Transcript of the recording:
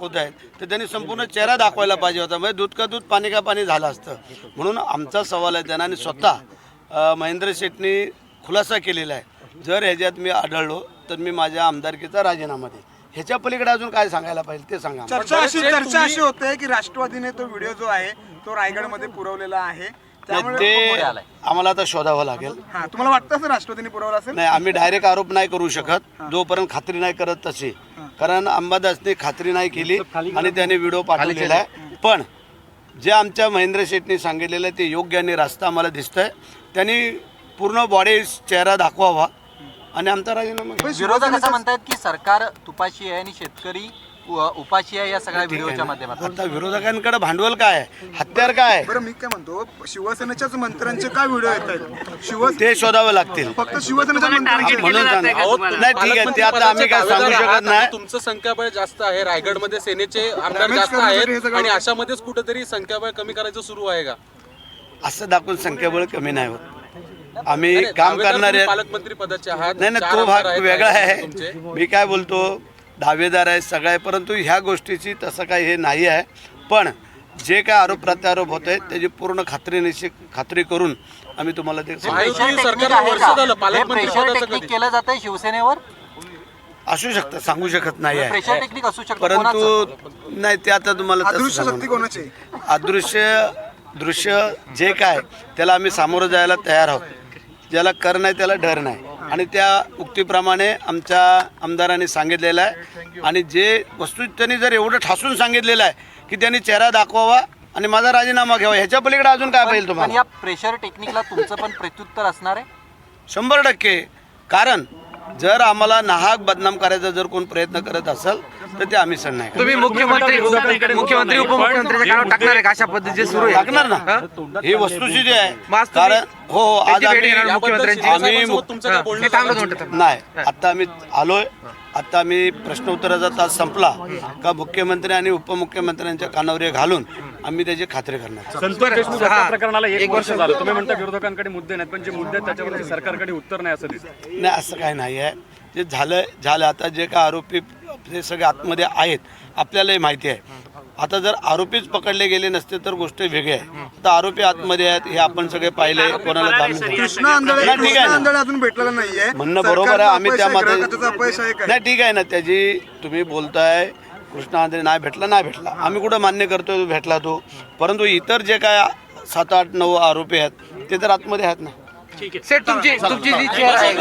होत आहेत तर त्यांनी संपूर्ण चेहरा दाखवायला पाहिजे होता. म्हणजे दूध का दूध पाणी का पाणी झालं असतं. म्हणून आमचा सवाल आहे त्यांना, आणि स्वतः महेंद्र शेटनी खुलासा केलेला आहे, जर ह्याच्यात मी आढळलो तर मी माझ्या आमदारकीचा राजीनामा देईन. ह्याच्या पलीकडे अजून काय सांगायला पाहिजे ते सांगा. चर्चा अशी होते की राष्ट्रवादीने तो व्हिडिओ जो आहे तो रायगडमध्ये पुरवलेला आहे, त्यामुळे ते आम्हाला आता शोधावं लागेल. तुम्हाला वाटतं असं राष्ट्रवादीने पुरवला असेल? नाही, आम्ही डायरेक्ट आरोप नाही करू शकत जोपर्यंत खात्री नाही करत तशी, कारण अंबादासने खात्री नाही केली आणि त्याने व्हिडिओ पाठवलेला आहे. पण जे आमच्या महेंद्र शेटनी सांगितलेलं आहे ते योग्य आणि रास्ता आम्हाला दिसतंय. त्यांनी पूर्ण बॉडी चेहरा दाखवावा आणि आमचा राजीनामा. विरोधक असं म्हणतात की सरकार तुपाशी आहे आणि शेतकरी उपाशी आहे या सगळ्या व्हिडिओच्या माध्यमातून. आता विरोधकांकडे भांडवल काय आहे, हत्यार काय आहे, बरं मी काय म्हणतो, शिवसेनेच्याच मंत्र्यांचे काय व्हिडिओ येत आहेत? ते शोधावं लागतील. फक्त शिवसेनेच्या मंत्र्यांचे म्हणून नाही, ठीक आहे, ते आता आम्ही काय सांगू शकत नाही. तुमचं संख्याबळ जास्त आहे, रायगडमध्ये सेनेचे आमदार जास्त आहेत आणि अशामध्येच कुठेतरी संख्याबळ कमी करायचं सुरू आहे का? असं दाखवून संख्याबळ कमी नाही होत. आम्ही काम करणारे पालकमंत्री पदाचे आहात. नाही, तो भाग वेगळा आहे. मी काय बोलतो, दावेदार आहे सगळे, परंतु ह्या गोष्टीची तसं काही हे नाही आहे. पण जे काय आरोप प्रत्यारोप होत आहेत त्याची पूर्ण खात्री करून आम्ही तुम्हाला ते केलं जातंय शिवसेनेवर असू शकतं, सांगू शकत नाही आहे, प्रेशर टेक्निक असू शकतं, परंतु नाही ते आता तुम्हाला अदृश्य शक्ती कोणाची? दृश्य जे काय त्याला आम्ही सामोरं जायला तयार आहोत. ज्याला कर नाही त्याला डर नाही, आणि त्या उक्तीप्रमाणे आमच्या आमदारांनी सांगितलेलं आहे. आणि जे वस्तू त्यांनी जर एवढं ठासून सांगितलेलं आहे की त्यांनी चेहरा दाखवावा आणि माझा राजीनामा घ्यावा, ह्याच्या पलीकडे अजून काय पाहिजे तुम्हाला? या प्रेशर टेक्निकला तुमचं पण प्रत्युत्तर असणार आहे? 100%. कारण जर आम्हाला नाहक बदनाम करायचा जर कोण प्रयत्न करत असेल तर ते आम्ही सण नाही. तुम्ही मुख्यमंत्री उपमुख्यमंत्र्यांच्या कानावर टाकणार आहे का? अशा पद्धतीचे सुरू आहे टाकणार ना, ही वस्तुस्थिती आहे. कारण हो, आज आम्ही नाही, आता आम्ही आलोय, आता आम्ही प्रश्न उत्तराचा तास संपला का मुख्यमंत्री आणि उपमुख्यमंत्र्यांच्या कानावर हे घालून आम्ही त्याची खात्री करणार. संतोष देशमुख प्रकरणाला 1 वर्ष झालं. तुम्ही म्हणता विरोधकांकडे मुद्दे नाहीत, पण जे मुद्दे आहेत त्याच्यावरती सरकारकडे उत्तर नाही असं दिसतं. नाही, असं काही नाही आहे. जे झालं आता जे काय आरोपी ते सगळे आतमध्ये आहेत आपल्यालाही माहिती आहे. आता जर आरोपीच पकडले गेले नसते तर गोष्ट वेगळी आहे. आता आरोपी आतमध्ये आहेत हे आपण सगळे पाहिले. कोणाला कृष्णा आंधळे अजून भेटलेला नाहीये, म्हणणं बरोबर आहे. आम्ही त्यामध्ये नाही, ठीक आहे ना, त्याची तुम्ही बोलताय कृष्णा आंधळे नाही भेटला, आम्ही कुठं मान्य करतोय भेटला तो, परंतु इतर जे काय 7, 8, 9 आरोपी आहेत ते तर आतमध्ये आहेत ना. सेट तुमची जी चेहरा आहे